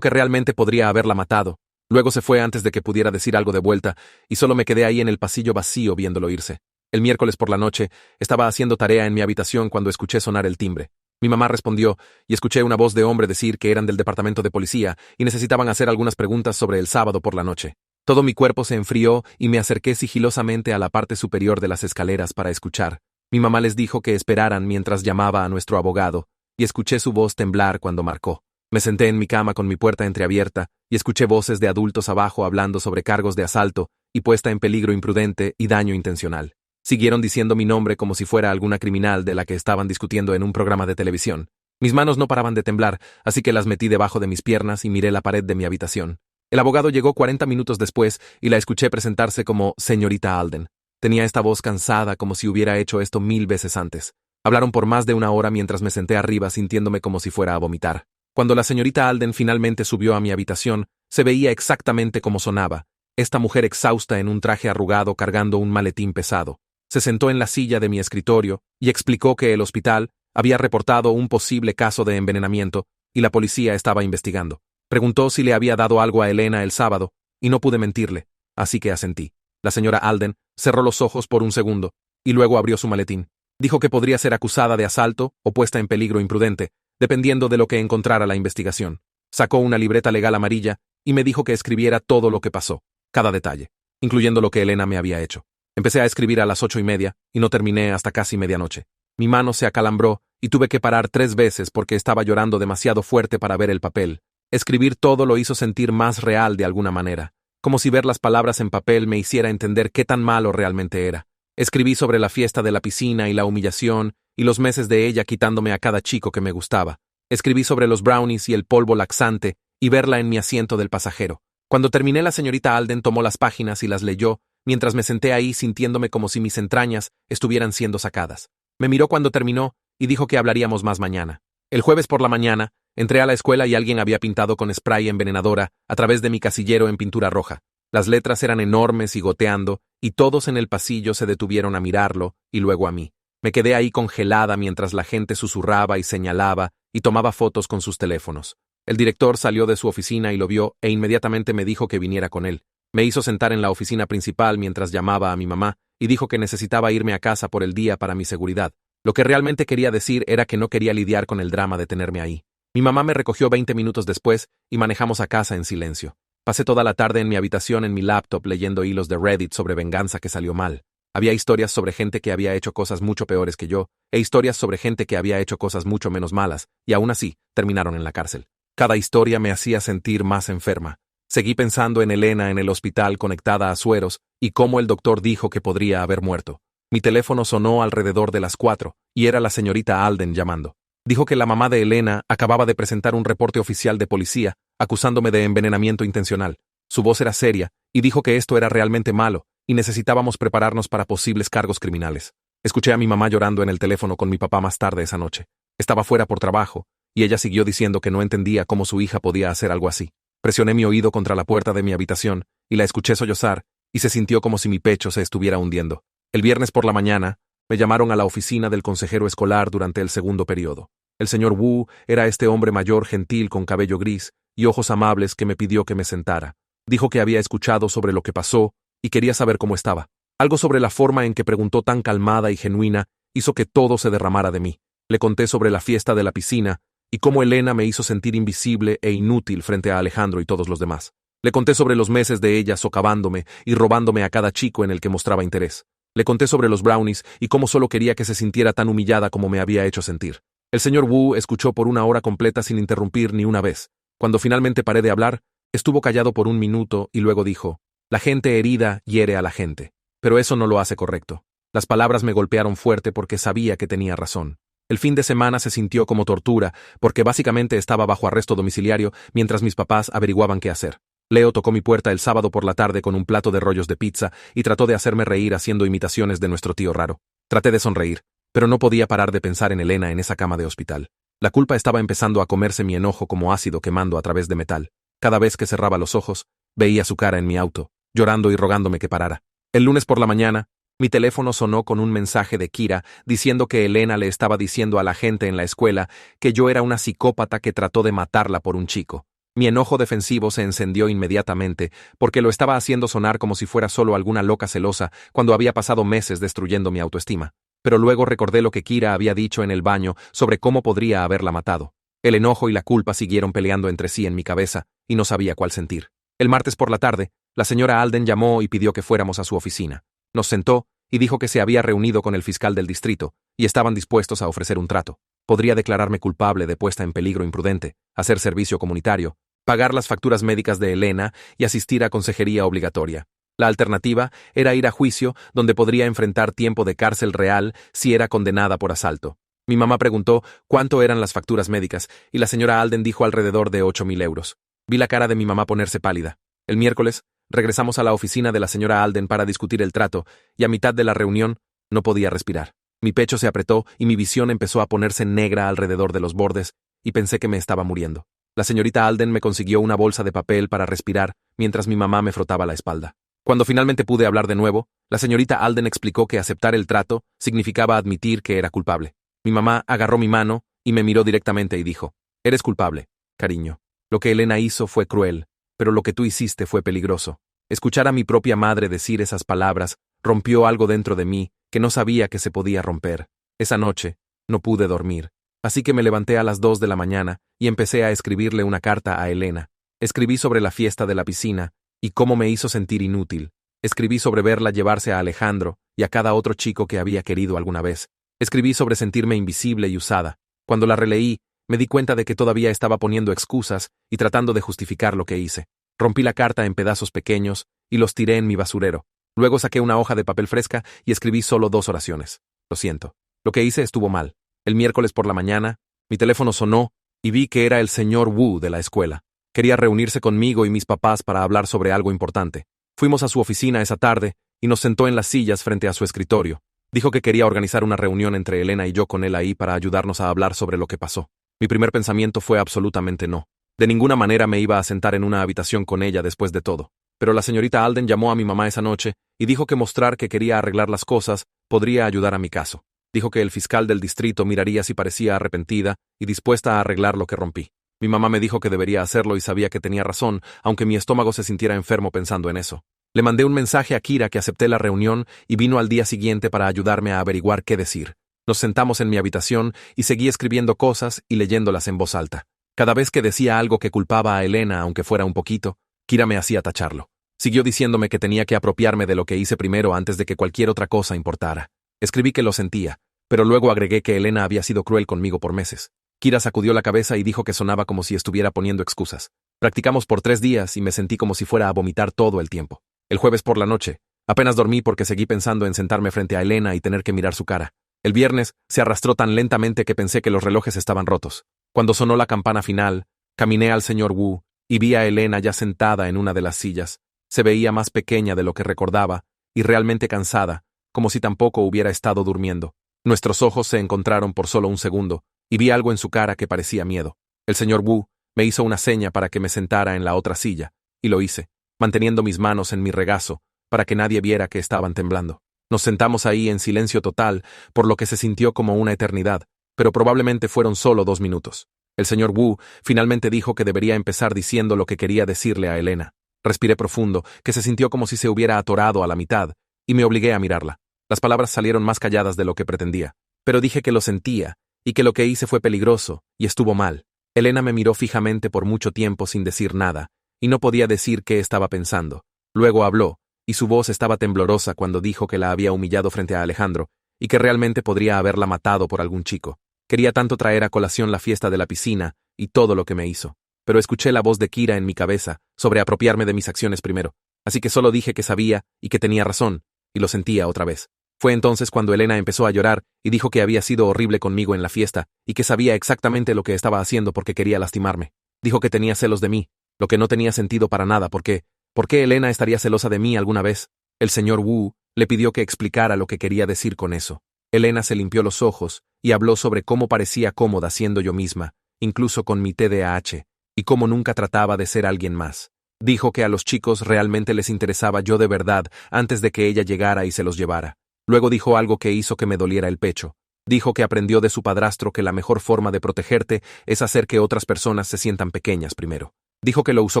que realmente podría haberla matado. Luego se fue antes de que pudiera decir algo de vuelta y solo me quedé ahí en el pasillo vacío viéndolo irse. El miércoles por la noche estaba haciendo tarea en mi habitación cuando escuché sonar el timbre. Mi mamá respondió y escuché una voz de hombre decir que eran del departamento de policía y necesitaban hacer algunas preguntas sobre el sábado por la noche. Todo mi cuerpo se enfrió y me acerqué sigilosamente a la parte superior de las escaleras para escuchar. Mi mamá les dijo que esperaran mientras llamaba a nuestro abogado y escuché su voz temblar cuando marcó. Me senté en mi cama con mi puerta entreabierta y escuché voces de adultos abajo hablando sobre cargos de asalto y puesta en peligro imprudente y daño intencional. Siguieron diciendo mi nombre como si fuera alguna criminal de la que estaban discutiendo en un programa de televisión. Mis manos no paraban de temblar, así que las metí debajo de mis piernas y miré la pared de mi habitación. El abogado llegó 40 minutos después y la escuché presentarse como señorita Alden. Tenía esta voz cansada como si hubiera hecho esto 1000 veces antes. Hablaron por más de una hora mientras me senté arriba sintiéndome como si fuera a vomitar. Cuando la señorita Alden finalmente subió a mi habitación, se veía exactamente como sonaba. Esta mujer exhausta en un traje arrugado cargando un maletín pesado. Se sentó en la silla de mi escritorio y explicó que el hospital había reportado un posible caso de envenenamiento y la policía estaba investigando. Preguntó si le había dado algo a Elena el sábado, y no pude mentirle, así que asentí. La señora Alden cerró los ojos por un segundo, y luego abrió su maletín. Dijo que podría ser acusada de asalto o puesta en peligro imprudente, dependiendo de lo que encontrara la investigación. Sacó una libreta legal amarilla y me dijo que escribiera todo lo que pasó, cada detalle, incluyendo lo que Elena me había hecho. Empecé a escribir a las 8:30 y no terminé hasta casi medianoche. Mi mano se acalambró y tuve que parar 3 veces porque estaba llorando demasiado fuerte para ver el papel. Escribir todo lo hizo sentir más real de alguna manera, como si ver las palabras en papel me hiciera entender qué tan malo realmente era. Escribí sobre la fiesta de la piscina y la humillación y los meses de ella quitándome a cada chico que me gustaba. Escribí sobre los brownies y el polvo laxante y verla en mi asiento del pasajero. Cuando terminé, la señorita Alden tomó las páginas y las leyó, mientras me senté ahí sintiéndome como si mis entrañas estuvieran siendo sacadas. Me miró cuando terminó y dijo que hablaríamos más mañana. El jueves por la mañana, entré a la escuela y alguien había pintado con spray envenenadora a través de mi casillero en pintura roja. Las letras eran enormes y goteando, y todos en el pasillo se detuvieron a mirarlo y luego a mí. Me quedé ahí congelada mientras la gente susurraba y señalaba y tomaba fotos con sus teléfonos. El director salió de su oficina y lo vio e inmediatamente me dijo que viniera con él. Me hizo sentar en la oficina principal mientras llamaba a mi mamá y dijo que necesitaba irme a casa por el día para mi seguridad. Lo que realmente quería decir era que no quería lidiar con el drama de tenerme ahí. Mi mamá me recogió 20 minutos después y manejamos a casa en silencio. Pasé toda la tarde en mi habitación en mi laptop leyendo hilos de Reddit sobre venganza que salió mal. Había historias sobre gente que había hecho cosas mucho peores que yo, e historias sobre gente que había hecho cosas mucho menos malas, y aún así, terminaron en la cárcel. Cada historia me hacía sentir más enferma. Seguí pensando en Elena en el hospital conectada a sueros y cómo el doctor dijo que podría haber muerto. Mi teléfono sonó alrededor de las 4, y era la señorita Alden llamando. Dijo que la mamá de Elena acababa de presentar un reporte oficial de policía, acusándome de envenenamiento intencional. Su voz era seria, y dijo que esto era realmente malo, y necesitábamos prepararnos para posibles cargos criminales. Escuché a mi mamá llorando en el teléfono con mi papá más tarde esa noche. Estaba fuera por trabajo, y ella siguió diciendo que no entendía cómo su hija podía hacer algo así. Presioné mi oído contra la puerta de mi habitación, y la escuché sollozar, y se sintió como si mi pecho se estuviera hundiendo. El viernes por la mañana, me llamaron a la oficina del consejero escolar durante el segundo periodo. El señor Wu era este hombre mayor gentil con cabello gris y ojos amables que me pidió que me sentara. Dijo que había escuchado sobre lo que pasó y quería saber cómo estaba. Algo sobre la forma en que preguntó tan calmada y genuina hizo que todo se derramara de mí. Le conté sobre la fiesta de la piscina y cómo Elena me hizo sentir invisible e inútil frente a Alejandro y todos los demás. Le conté sobre los meses de ella socavándome y robándome a cada chico en el que mostraba interés. Le conté sobre los brownies y cómo solo quería que se sintiera tan humillada como me había hecho sentir. El señor Wu escuchó por 1 hora completa sin interrumpir ni una vez. Cuando finalmente paré de hablar, estuvo callado por 1 minuto y luego dijo: «La gente herida hiere a la gente. Pero eso no lo hace correcto». Las palabras me golpearon fuerte porque sabía que tenía razón. El fin de semana se sintió como tortura porque básicamente estaba bajo arresto domiciliario mientras mis papás averiguaban qué hacer. Leo tocó mi puerta el sábado por la tarde con un plato de rollos de pizza y trató de hacerme reír haciendo imitaciones de nuestro tío raro. Traté de sonreír, pero no podía parar de pensar en Elena en esa cama de hospital. La culpa estaba empezando a comerse mi enojo como ácido quemando a través de metal. Cada vez que cerraba los ojos, veía su cara en mi auto, llorando y rogándome que parara. El lunes por la mañana, mi teléfono sonó con un mensaje de Kira diciendo que Elena le estaba diciendo a la gente en la escuela que yo era una psicópata que trató de matarla por un chico. Mi enojo defensivo se encendió inmediatamente porque lo estaba haciendo sonar como si fuera solo alguna loca celosa cuando había pasado meses destruyendo mi autoestima. Pero luego recordé lo que Kira había dicho en el baño sobre cómo podría haberla matado. El enojo y la culpa siguieron peleando entre sí en mi cabeza y no sabía cuál sentir. El martes por la tarde, la señora Alden llamó y pidió que fuéramos a su oficina. Nos sentó y dijo que se había reunido con el fiscal del distrito y estaban dispuestos a ofrecer un trato. Podría declararme culpable de puesta en peligro imprudente, hacer servicio comunitario, pagar las facturas médicas de Elena y asistir a consejería obligatoria. La alternativa era ir a juicio, donde podría enfrentar tiempo de cárcel real si era condenada por asalto. Mi mamá preguntó cuánto eran las facturas médicas y la señora Alden dijo alrededor de 8.000 euros. Vi la cara de mi mamá ponerse pálida. El miércoles, regresamos a la oficina de la señora Alden para discutir el trato, y a mitad de la reunión, no podía respirar. Mi pecho se apretó y mi visión empezó a ponerse negra alrededor de los bordes, y pensé que me estaba muriendo. La señorita Alden me consiguió una bolsa de papel para respirar, mientras mi mamá me frotaba la espalda. Cuando finalmente pude hablar de nuevo, la señorita Alden explicó que aceptar el trato significaba admitir que era culpable. Mi mamá agarró mi mano y me miró directamente y dijo: «Eres culpable, cariño. Lo que Elena hizo fue cruel, pero lo que tú hiciste fue peligroso». Escuchar a mi propia madre decir esas palabras rompió algo dentro de mí que no sabía que se podía romper. Esa noche, no pude dormir. Así que me levanté a las 2 de la mañana y empecé a escribirle una carta a Elena. Escribí sobre la fiesta de la piscina y cómo me hizo sentir inútil. Escribí sobre verla llevarse a Alejandro y a cada otro chico que había querido alguna vez. Escribí sobre sentirme invisible y usada. Cuando la releí, me di cuenta de que todavía estaba poniendo excusas y tratando de justificar lo que hice. Rompí la carta en pedazos pequeños y los tiré en mi basurero. Luego saqué una hoja de papel fresca y escribí solo 2 oraciones. Lo siento. Lo que hice estuvo mal. El miércoles por la mañana, mi teléfono sonó y vi que era el señor Wu de la escuela. Quería reunirse conmigo y mis papás para hablar sobre algo importante. Fuimos a su oficina esa tarde y nos sentó en las sillas frente a su escritorio. Dijo que quería organizar una reunión entre Elena y yo con él ahí para ayudarnos a hablar sobre lo que pasó. Mi primer pensamiento fue absolutamente no. De ninguna manera me iba a sentar en una habitación con ella después de todo. Pero la señorita Alden llamó a mi mamá esa noche y dijo que mostrar que quería arreglar las cosas podría ayudar a mi caso. Dijo que el fiscal del distrito miraría si parecía arrepentida y dispuesta a arreglar lo que rompí. Mi mamá me dijo que debería hacerlo y sabía que tenía razón, aunque mi estómago se sintiera enfermo pensando en eso. Le mandé un mensaje a Kira que acepté la reunión y vino al día siguiente para ayudarme a averiguar qué decir. Nos sentamos en mi habitación y seguí escribiendo cosas y leyéndolas en voz alta. Cada vez que decía algo que culpaba a Elena, aunque fuera un poquito, Kira me hacía tacharlo. Siguió diciéndome que tenía que apropiarme de lo que hice primero antes de que cualquier otra cosa importara. Escribí que lo sentía, pero luego agregué que Elena había sido cruel conmigo por meses. Kira sacudió la cabeza y dijo que sonaba como si estuviera poniendo excusas. Practicamos por 3 días y me sentí como si fuera a vomitar todo el tiempo. El jueves por la noche, apenas dormí porque seguí pensando en sentarme frente a Elena y tener que mirar su cara. El viernes se arrastró tan lentamente que pensé que los relojes estaban rotos. Cuando sonó la campana final, caminé al señor Wu y vi a Elena ya sentada en una de las sillas. Se veía más pequeña de lo que recordaba y realmente cansada, como si tampoco hubiera estado durmiendo. Nuestros ojos se encontraron por solo un segundo y vi algo en su cara que parecía miedo. El señor Wu me hizo una seña para que me sentara en la otra silla, y lo hice, manteniendo mis manos en mi regazo para que nadie viera que estaban temblando. Nos sentamos ahí en silencio total, por lo que se sintió como una eternidad, pero probablemente fueron solo 2 minutos. El señor Wu finalmente dijo que debería empezar diciendo lo que quería decirle a Elena. Respiré profundo, que se sintió como si se hubiera atorado a la mitad, y me obligué a mirarla. Las palabras salieron más calladas de lo que pretendía, pero dije que lo sentía, y que lo que hice fue peligroso, y estuvo mal. Elena me miró fijamente por mucho tiempo sin decir nada, y no podía decir qué estaba pensando. Luego habló, y su voz estaba temblorosa cuando dijo que la había humillado frente a Alejandro, y que realmente podría haberla matado por algún chico. Quería tanto traer a colación la fiesta de la piscina, y todo lo que me hizo. Pero escuché la voz de Kira en mi cabeza, sobre apropiarme de mis acciones primero, así que solo dije que sabía, y que tenía razón, y lo sentía otra vez. Fue entonces cuando Elena empezó a llorar y dijo que había sido horrible conmigo en la fiesta y que sabía exactamente lo que estaba haciendo porque quería lastimarme. Dijo que tenía celos de mí, lo que no tenía sentido para nada porque ¿por qué Elena estaría celosa de mí alguna vez? El señor Wu le pidió que explicara lo que quería decir con eso. Elena se limpió los ojos y habló sobre cómo parecía cómoda siendo yo misma, incluso con mi TDAH, y cómo nunca trataba de ser alguien más. Dijo que a los chicos realmente les interesaba yo de verdad antes de que ella llegara y se los llevara. Luego dijo algo que hizo que me doliera el pecho. Dijo que aprendió de su padrastro que la mejor forma de protegerte es hacer que otras personas se sientan pequeñas primero. Dijo que lo usó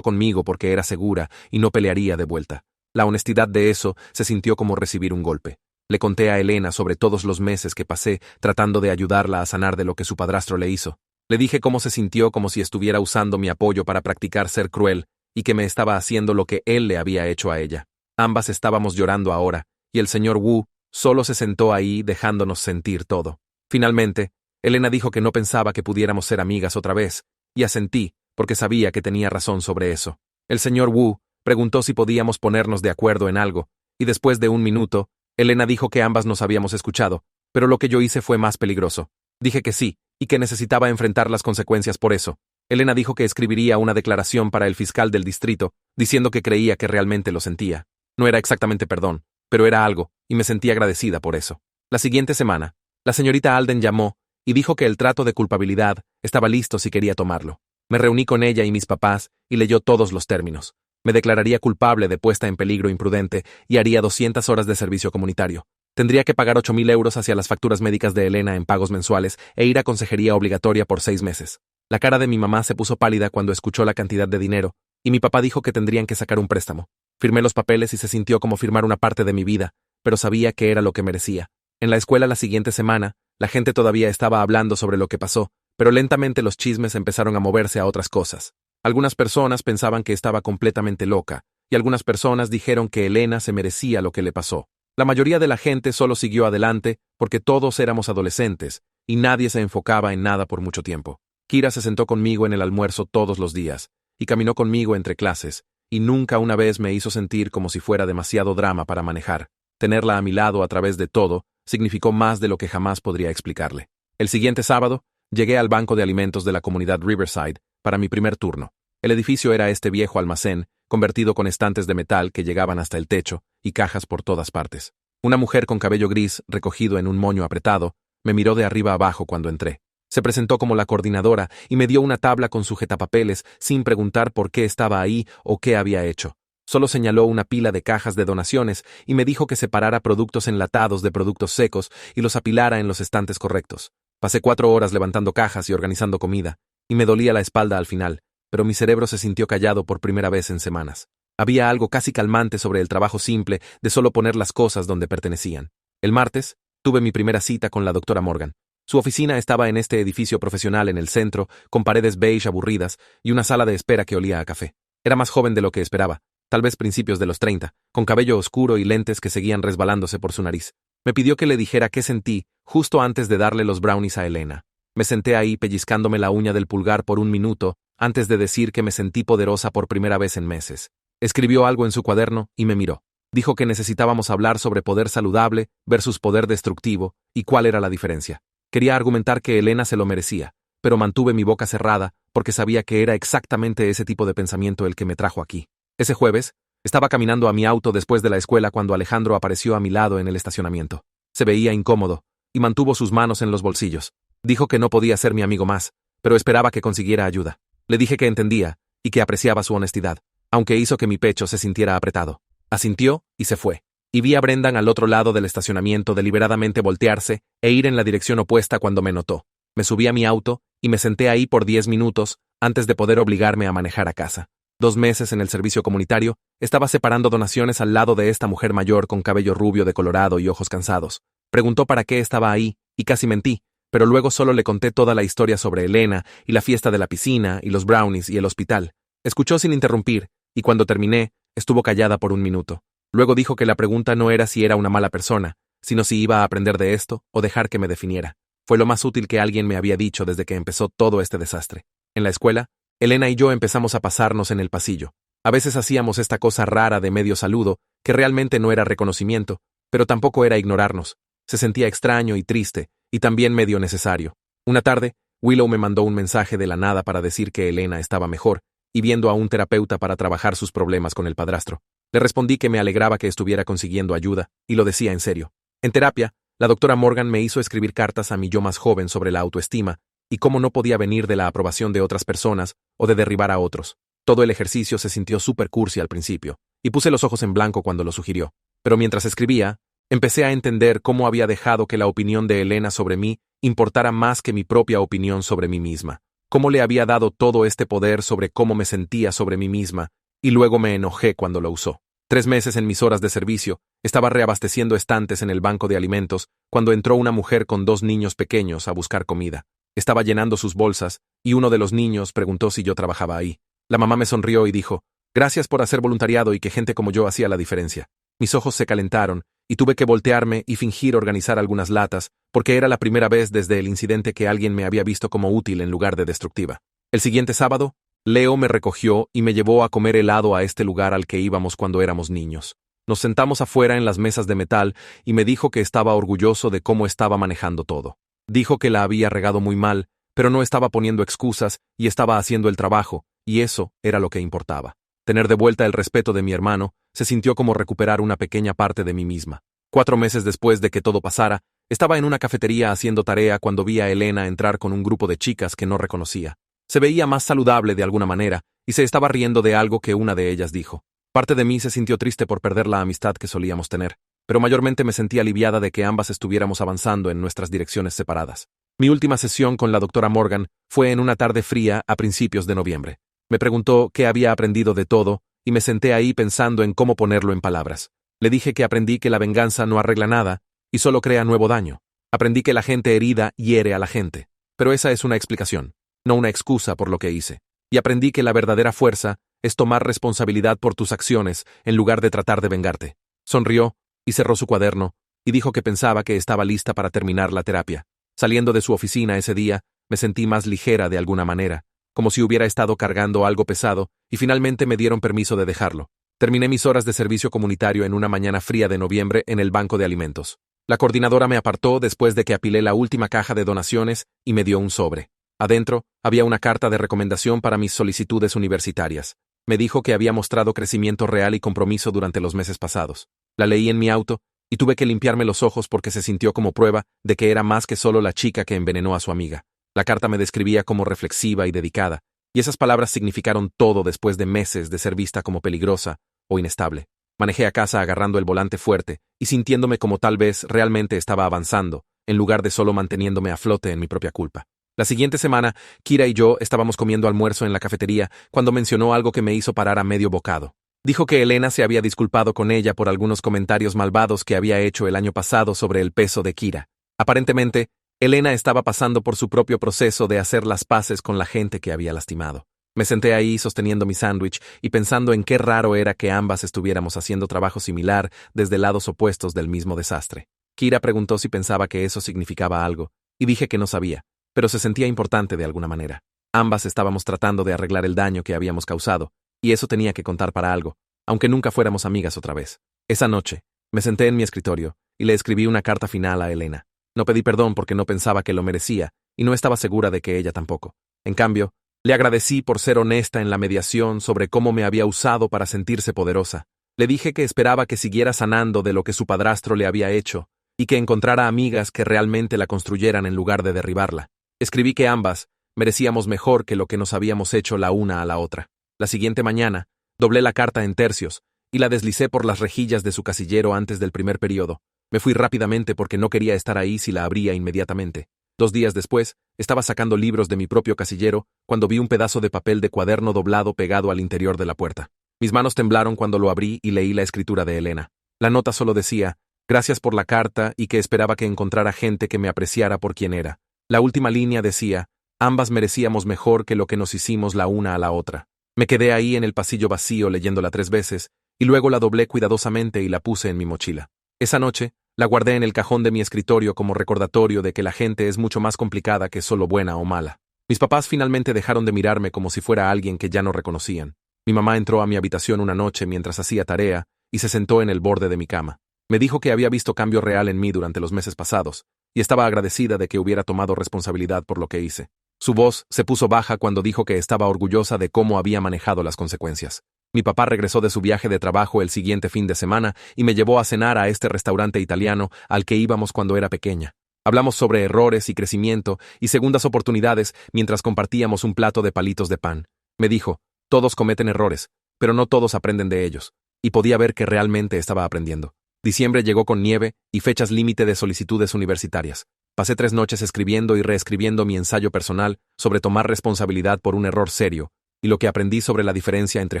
conmigo porque era segura y no pelearía de vuelta. La honestidad de eso se sintió como recibir un golpe. Le conté a Elena sobre todos los meses que pasé tratando de ayudarla a sanar de lo que su padrastro le hizo. Le dije cómo se sintió como si estuviera usando mi apoyo para practicar ser cruel y que me estaba haciendo lo que él le había hecho a ella. Ambas estábamos llorando ahora, y el señor Wu solo se sentó ahí dejándonos sentir todo. Finalmente, Elena dijo que no pensaba que pudiéramos ser amigas otra vez, y asentí, porque sabía que tenía razón sobre eso. El señor Wu preguntó si podíamos ponernos de acuerdo en algo, y después de 1 minuto, Elena dijo que ambas nos habíamos escuchado, pero lo que yo hice fue más peligroso. Dije que sí, y que necesitaba enfrentar las consecuencias por eso. Elena dijo que escribiría una declaración para el fiscal del distrito, diciendo que creía que realmente lo sentía. No era exactamente perdón, pero era algo, y me sentí agradecida por eso. La siguiente semana, la señorita Alden llamó y dijo que el trato de culpabilidad estaba listo si quería tomarlo. Me reuní con ella y mis papás y leyó todos los términos. Me declararía culpable de puesta en peligro imprudente y haría 200 horas de servicio comunitario. Tendría que pagar 8.000 euros hacia las facturas médicas de Elena en pagos mensuales e ir a consejería obligatoria por 6 meses. La cara de mi mamá se puso pálida cuando escuchó la cantidad de dinero, y mi papá dijo que tendrían que sacar un préstamo. Firmé los papeles y se sintió como firmar una parte de mi vida, pero sabía que era lo que merecía. En la escuela la siguiente semana, la gente todavía estaba hablando sobre lo que pasó, pero lentamente los chismes empezaron a moverse a otras cosas. Algunas personas pensaban que estaba completamente loca, y algunas personas dijeron que Elena se merecía lo que le pasó. La mayoría de la gente solo siguió adelante porque todos éramos adolescentes, y nadie se enfocaba en nada por mucho tiempo. Kira se sentó conmigo en el almuerzo todos los días, y caminó conmigo entre clases, y nunca una vez me hizo sentir como si fuera demasiado drama para manejar. Tenerla a mi lado a través de todo significó más de lo que jamás podría explicarle. El siguiente sábado, llegué al banco de alimentos de la comunidad Riverside para mi primer turno. El edificio era este viejo almacén, convertido con estantes de metal que llegaban hasta el techo y cajas por todas partes. Una mujer con cabello gris, recogido en un moño apretado, me miró de arriba abajo cuando entré. Se presentó como la coordinadora y me dio una tabla con sujetapapeles sin preguntar por qué estaba ahí o qué había hecho. Solo señaló una pila de cajas de donaciones y me dijo que separara productos enlatados de productos secos y los apilara en los estantes correctos. Pasé 4 horas levantando cajas y organizando comida, y me dolía la espalda al final, pero mi cerebro se sintió callado por primera vez en semanas. Había algo casi calmante sobre el trabajo simple de solo poner las cosas donde pertenecían. El martes, tuve mi primera cita con la doctora Morgan. Su oficina estaba en este edificio profesional en el centro, con paredes beige aburridas y una sala de espera que olía a café. Era más joven de lo que esperaba, tal vez principios de los 30, con cabello oscuro y lentes que seguían resbalándose por su nariz. Me pidió que le dijera qué sentí justo antes de darle los brownies a Elena. Me senté ahí pellizcándome la uña del pulgar por 1 minuto antes de decir que me sentí poderosa por primera vez en meses. Escribió algo en su cuaderno y me miró. Dijo que necesitábamos hablar sobre poder saludable versus poder destructivo y cuál era la diferencia. Quería argumentar que Elena se lo merecía, pero mantuve mi boca cerrada porque sabía que era exactamente ese tipo de pensamiento el que me trajo aquí. Ese jueves, estaba caminando a mi auto después de la escuela cuando Alejandro apareció a mi lado en el estacionamiento. Se veía incómodo y mantuvo sus manos en los bolsillos. Dijo que no podía ser mi amigo más, pero esperaba que consiguiera ayuda. Le dije que entendía y que apreciaba su honestidad, aunque hizo que mi pecho se sintiera apretado. Asintió y se fue. Y vi a Brendan al otro lado del estacionamiento deliberadamente voltearse e ir en la dirección opuesta cuando me notó. Me subí a mi auto y me senté ahí por 10 minutos antes de poder obligarme a manejar a casa. 2 meses en el servicio comunitario, estaba separando donaciones al lado de esta mujer mayor con cabello rubio decolorado y ojos cansados. Preguntó para qué estaba ahí y casi mentí, pero luego solo le conté toda la historia sobre Elena y la fiesta de la piscina y los brownies y el hospital. Escuchó sin interrumpir y cuando terminé, estuvo callada por 1 minuto. Luego dijo que la pregunta no era si era una mala persona, sino si iba a aprender de esto o dejar que me definiera. Fue lo más útil que alguien me había dicho desde que empezó todo este desastre. En la escuela, Elena y yo empezamos a pasarnos en el pasillo. A veces hacíamos esta cosa rara de medio saludo, que realmente no era reconocimiento, pero tampoco era ignorarnos. Se sentía extraño y triste, y también medio necesario. Una tarde, Willow me mandó un mensaje de la nada para decir que Elena estaba mejor, y viendo a un terapeuta para trabajar sus problemas con el padrastro. Le respondí que me alegraba que estuviera consiguiendo ayuda, y lo decía en serio. En terapia, la doctora Morgan me hizo escribir cartas a mi yo más joven sobre la autoestima y cómo no podía venir de la aprobación de otras personas o de derribar a otros. Todo el ejercicio se sintió súper cursi al principio, y puse los ojos en blanco cuando lo sugirió. Pero mientras escribía, empecé a entender cómo había dejado que la opinión de Elena sobre mí importara más que mi propia opinión sobre mí misma. Cómo le había dado todo este poder sobre cómo me sentía sobre mí misma, y luego me enojé cuando lo usó. 3 meses en mis horas de servicio, estaba reabasteciendo estantes en el banco de alimentos cuando entró una mujer con 2 niños pequeños a buscar comida. Estaba llenando sus bolsas, y uno de los niños preguntó si yo trabajaba ahí. La mamá me sonrió y dijo, gracias por hacer voluntariado y que gente como yo hacía la diferencia. Mis ojos se calentaron, y tuve que voltearme y fingir organizar algunas latas, porque era la primera vez desde el incidente que alguien me había visto como útil en lugar de destructiva. El siguiente sábado, Leo me recogió y me llevó a comer helado a este lugar al que íbamos cuando éramos niños. Nos sentamos afuera en las mesas de metal y me dijo que estaba orgulloso de cómo estaba manejando todo. Dijo que la había regado muy mal, pero no estaba poniendo excusas y estaba haciendo el trabajo, y eso era lo que importaba. Tener de vuelta el respeto de mi hermano se sintió como recuperar una pequeña parte de mí misma. 4 meses después de que todo pasara, estaba en una cafetería haciendo tarea cuando vi a Elena entrar con un grupo de chicas que no reconocía. Se veía más saludable de alguna manera, y se estaba riendo de algo que una de ellas dijo. Parte de mí se sintió triste por perder la amistad que solíamos tener, pero mayormente me sentí aliviada de que ambas estuviéramos avanzando en nuestras direcciones separadas. Mi última sesión con la doctora Morgan fue en una tarde fría a principios de noviembre. Me preguntó qué había aprendido de todo, y me senté ahí pensando en cómo ponerlo en palabras. Le dije que aprendí que la venganza no arregla nada, y solo crea nuevo daño. Aprendí que la gente herida hiere a la gente. Pero esa es una explicación, no una excusa por lo que hice. Y aprendí que la verdadera fuerza es tomar responsabilidad por tus acciones en lugar de tratar de vengarte. Sonrió y cerró su cuaderno, y dijo que pensaba que estaba lista para terminar la terapia. Saliendo de su oficina ese día, me sentí más ligera de alguna manera, como si hubiera estado cargando algo pesado, y finalmente me dieron permiso de dejarlo. Terminé mis horas de servicio comunitario en una mañana fría de noviembre en el banco de alimentos. La coordinadora me apartó después de que apilé la última caja de donaciones y me dio un sobre. Adentro había una carta de recomendación para mis solicitudes universitarias. Me dijo que había mostrado crecimiento real y compromiso durante los meses pasados. La leí en mi auto y tuve que limpiarme los ojos porque se sintió como prueba de que era más que solo la chica que envenenó a su amiga. La carta me describía como reflexiva y dedicada, y esas palabras significaron todo después de meses de ser vista como peligrosa o inestable. Manejé a casa agarrando el volante fuerte y sintiéndome como tal vez realmente estaba avanzando, en lugar de solo manteniéndome a flote en mi propia culpa. La siguiente semana, Kira y yo estábamos comiendo almuerzo en la cafetería cuando mencionó algo que me hizo parar a medio bocado. Dijo que Elena se había disculpado con ella por algunos comentarios malvados que había hecho el año pasado sobre el peso de Kira. Aparentemente, Elena estaba pasando por su propio proceso de hacer las paces con la gente que había lastimado. Me senté ahí sosteniendo mi sándwich y pensando en qué raro era que ambas estuviéramos haciendo trabajo similar desde lados opuestos del mismo desastre. Kira preguntó si pensaba que eso significaba algo, y dije que no sabía, pero se sentía importante de alguna manera. Ambas estábamos tratando de arreglar el daño que habíamos causado, y eso tenía que contar para algo, aunque nunca fuéramos amigas otra vez. Esa noche, me senté en mi escritorio y le escribí una carta final a Elena. No pedí perdón porque no pensaba que lo merecía, y no estaba segura de que ella tampoco. En cambio, le agradecí por ser honesta en la mediación sobre cómo me había usado para sentirse poderosa. Le dije que esperaba que siguiera sanando de lo que su padrastro le había hecho, y que encontrara amigas que realmente la construyeran en lugar de derribarla. Escribí que ambas merecíamos mejor que lo que nos habíamos hecho la una a la otra. La siguiente mañana, doblé la carta en tercios y la deslicé por las rejillas de su casillero antes del primer periodo. Me fui rápidamente porque no quería estar ahí si la abría inmediatamente. 2 días después, estaba sacando libros de mi propio casillero cuando vi un pedazo de papel de cuaderno doblado pegado al interior de la puerta. Mis manos temblaron cuando lo abrí y leí la escritura de Elena. La nota solo decía, gracias por la carta y que esperaba que encontrara gente que me apreciara por quien era. La última línea decía, ambas merecíamos mejor que lo que nos hicimos la una a la otra. Me quedé ahí en el pasillo vacío leyéndola 3 veces, y luego la doblé cuidadosamente y la puse en mi mochila. Esa noche, la guardé en el cajón de mi escritorio como recordatorio de que la gente es mucho más complicada que solo buena o mala. Mis papás finalmente dejaron de mirarme como si fuera alguien que ya no reconocían. Mi mamá entró a mi habitación una noche mientras hacía tarea y se sentó en el borde de mi cama. Me dijo que había visto cambio real en mí durante los meses pasados, y estaba agradecida de que hubiera tomado responsabilidad por lo que hice. Su voz se puso baja cuando dijo que estaba orgullosa de cómo había manejado las consecuencias. Mi papá regresó de su viaje de trabajo el siguiente fin de semana y me llevó a cenar a este restaurante italiano al que íbamos cuando era pequeña. Hablamos sobre errores y crecimiento y segundas oportunidades mientras compartíamos un plato de palitos de pan. Me dijo, todos cometen errores, pero no todos aprenden de ellos. Y podía ver que realmente estaba aprendiendo. Diciembre llegó con nieve y fechas límite de solicitudes universitarias. Pasé 3 noches escribiendo y reescribiendo mi ensayo personal sobre tomar responsabilidad por un error serio y lo que aprendí sobre la diferencia entre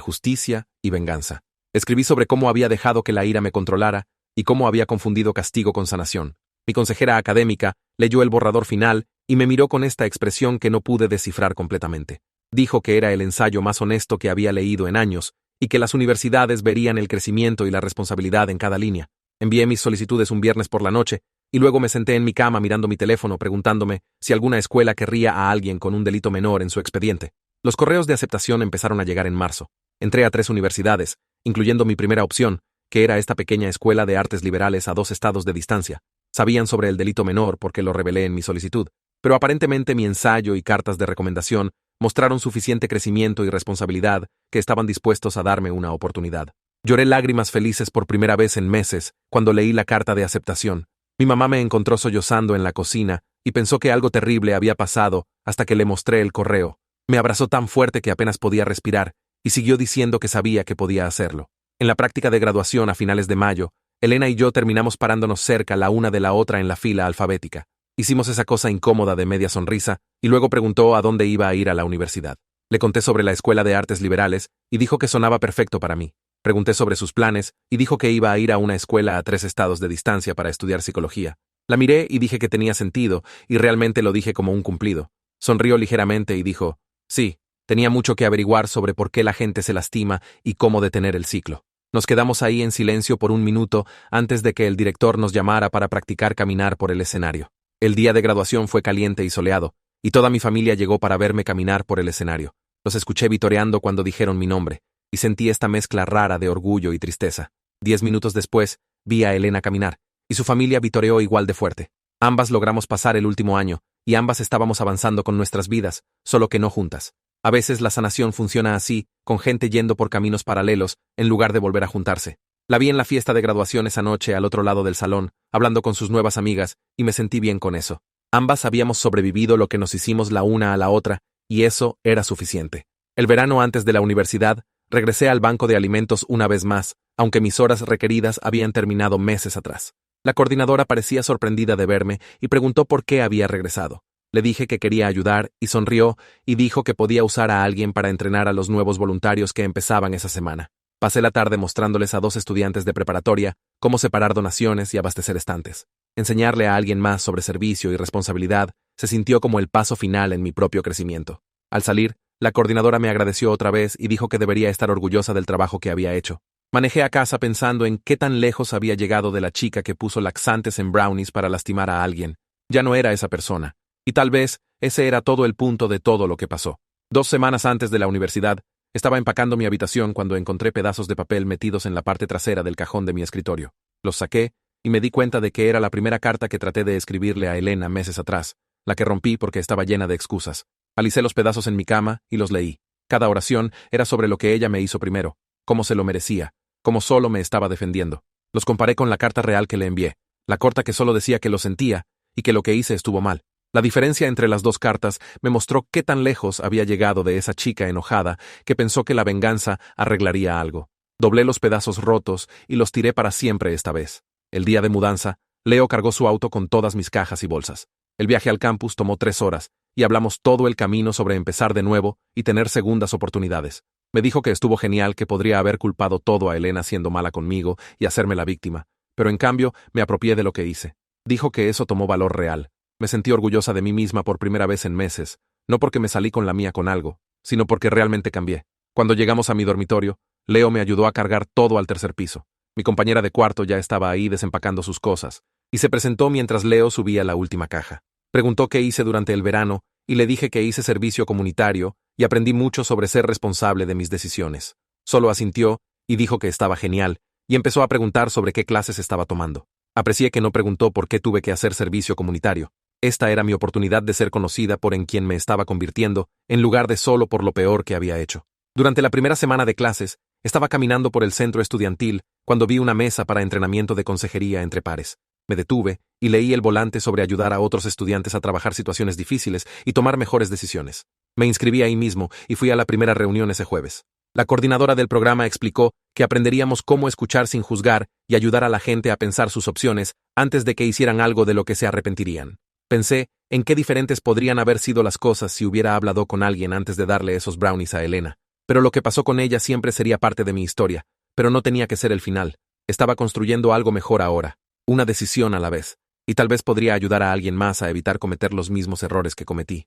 justicia y venganza. Escribí sobre cómo había dejado que la ira me controlara y cómo había confundido castigo con sanación. Mi consejera académica leyó el borrador final y me miró con esta expresión que no pude descifrar completamente. Dijo que era el ensayo más honesto que había leído en años y que las universidades verían el crecimiento y la responsabilidad en cada línea. Envié mis solicitudes un viernes por la noche y luego me senté en mi cama mirando mi teléfono preguntándome si alguna escuela querría a alguien con un delito menor en su expediente. Los correos de aceptación empezaron a llegar en marzo. Entré a 3 universidades, incluyendo mi primera opción, que era esta pequeña escuela de artes liberales a 2 estados de distancia. Sabían sobre el delito menor porque lo revelé en mi solicitud. pero aparentemente mi ensayo y cartas de recomendación mostraron suficiente crecimiento y responsabilidad que estaban dispuestos a darme una oportunidad. Lloré lágrimas felices por primera vez en meses cuando leí la carta de aceptación. Mi mamá me encontró sollozando en la cocina y pensó que algo terrible había pasado hasta que le mostré el correo. Me abrazó tan fuerte que apenas podía respirar y siguió diciendo que sabía que podía hacerlo. En la práctica de graduación a finales de mayo, Elena y yo terminamos parándonos cerca la una de la otra en la fila alfabética. Hicimos esa cosa incómoda de media sonrisa y luego preguntó a dónde iba a ir a la universidad. Le conté sobre la Escuela de Artes Liberales y dijo que sonaba perfecto para mí. Pregunté sobre sus planes y dijo que iba a ir a una escuela a 3 estados de distancia para estudiar psicología. La miré y dije que tenía sentido y realmente lo dije como un cumplido. Sonrió ligeramente y dijo, sí, tenía mucho que averiguar sobre por qué la gente se lastima y cómo detener el ciclo. Nos quedamos ahí en silencio por un minuto antes de que el director nos llamara para practicar caminar por el escenario. El día de graduación fue caliente y soleado, y toda mi familia llegó para verme caminar por el escenario. Los escuché vitoreando cuando dijeron mi nombre, y sentí esta mezcla rara de orgullo y tristeza. 10 minutos después, vi a Elena caminar, y su familia vitoreó igual de fuerte. Ambas logramos pasar el último año, y ambas estábamos avanzando con nuestras vidas, solo que no juntas. A veces la sanación funciona así, con gente yendo por caminos paralelos, en lugar de volver a juntarse. La vi en la fiesta de graduación esa noche al otro lado del salón, hablando con sus nuevas amigas, y me sentí bien con eso. Ambas habíamos sobrevivido lo que nos hicimos la una a la otra, y eso era suficiente. El verano antes de la universidad, regresé al banco de alimentos una vez más, aunque mis horas requeridas habían terminado meses atrás. La coordinadora parecía sorprendida de verme y preguntó por qué había regresado. Le dije que quería ayudar y sonrió y dijo que podía usar a alguien para entrenar a los nuevos voluntarios que empezaban esa semana. Pasé la tarde mostrándoles a 2 estudiantes de preparatoria cómo separar donaciones y abastecer estantes. Enseñarle a alguien más sobre servicio y responsabilidad se sintió como el paso final en mi propio crecimiento. Al salir, la coordinadora me agradeció otra vez y dijo que debería estar orgullosa del trabajo que había hecho. Manejé a casa pensando en qué tan lejos había llegado de la chica que puso laxantes en brownies para lastimar a alguien. Ya no era esa persona. Y tal vez ese era todo el punto de todo lo que pasó. 2 semanas antes de la universidad, estaba empacando mi habitación cuando encontré pedazos de papel metidos en la parte trasera del cajón de mi escritorio. Los saqué y me di cuenta de que era la primera carta que traté de escribirle a Elena meses atrás, la que rompí porque estaba llena de excusas. Alicé los pedazos en mi cama y los leí. Cada oración era sobre lo que ella me hizo primero, cómo se lo merecía, cómo solo me estaba defendiendo. Los comparé con la carta real que le envié, la corta que solo decía que lo sentía y que lo que hice estuvo mal. La diferencia entre las 2 cartas me mostró qué tan lejos había llegado de esa chica enojada que pensó que la venganza arreglaría algo. Doblé los pedazos rotos y los tiré para siempre esta vez. El día de mudanza, Leo cargó su auto con todas mis cajas y bolsas. El viaje al campus tomó 3 horas y hablamos todo el camino sobre empezar de nuevo y tener segundas oportunidades. Me dijo que estuvo genial, que podría haber culpado todo a Elena siendo mala conmigo y hacerme la víctima, pero en cambio me apropié de lo que hice. Dijo que eso tomó valor real. Me sentí orgullosa de mí misma por primera vez en meses, no porque me salí con la mía con algo, sino porque realmente cambié. Cuando llegamos a mi dormitorio, Leo me ayudó a cargar todo al 3er piso. Mi compañera de cuarto ya estaba ahí desempacando sus cosas, y se presentó mientras Leo subía la última caja. Preguntó qué hice durante el verano, y le dije que hice servicio comunitario y aprendí mucho sobre ser responsable de mis decisiones. Solo asintió y dijo que estaba genial, y empezó a preguntar sobre qué clases estaba tomando. Aprecié que no preguntó por qué tuve que hacer servicio comunitario. Esta era mi oportunidad de ser conocida por en quien me estaba convirtiendo, en lugar de solo por lo peor que había hecho. Durante la primera semana de clases, estaba caminando por el centro estudiantil cuando vi una mesa para entrenamiento de consejería entre pares. Me detuve y leí el volante sobre ayudar a otros estudiantes a trabajar situaciones difíciles y tomar mejores decisiones. Me inscribí ahí mismo y fui a la primera reunión ese jueves. La coordinadora del programa explicó que aprenderíamos cómo escuchar sin juzgar y ayudar a la gente a pensar sus opciones antes de que hicieran algo de lo que se arrepentirían. Pensé en qué diferentes podrían haber sido las cosas si hubiera hablado con alguien antes de darle esos brownies a Elena. Pero lo que pasó con ella siempre sería parte de mi historia, pero no tenía que ser el final. Estaba construyendo algo mejor ahora, una decisión a la vez, y tal vez podría ayudar a alguien más a evitar cometer los mismos errores que cometí.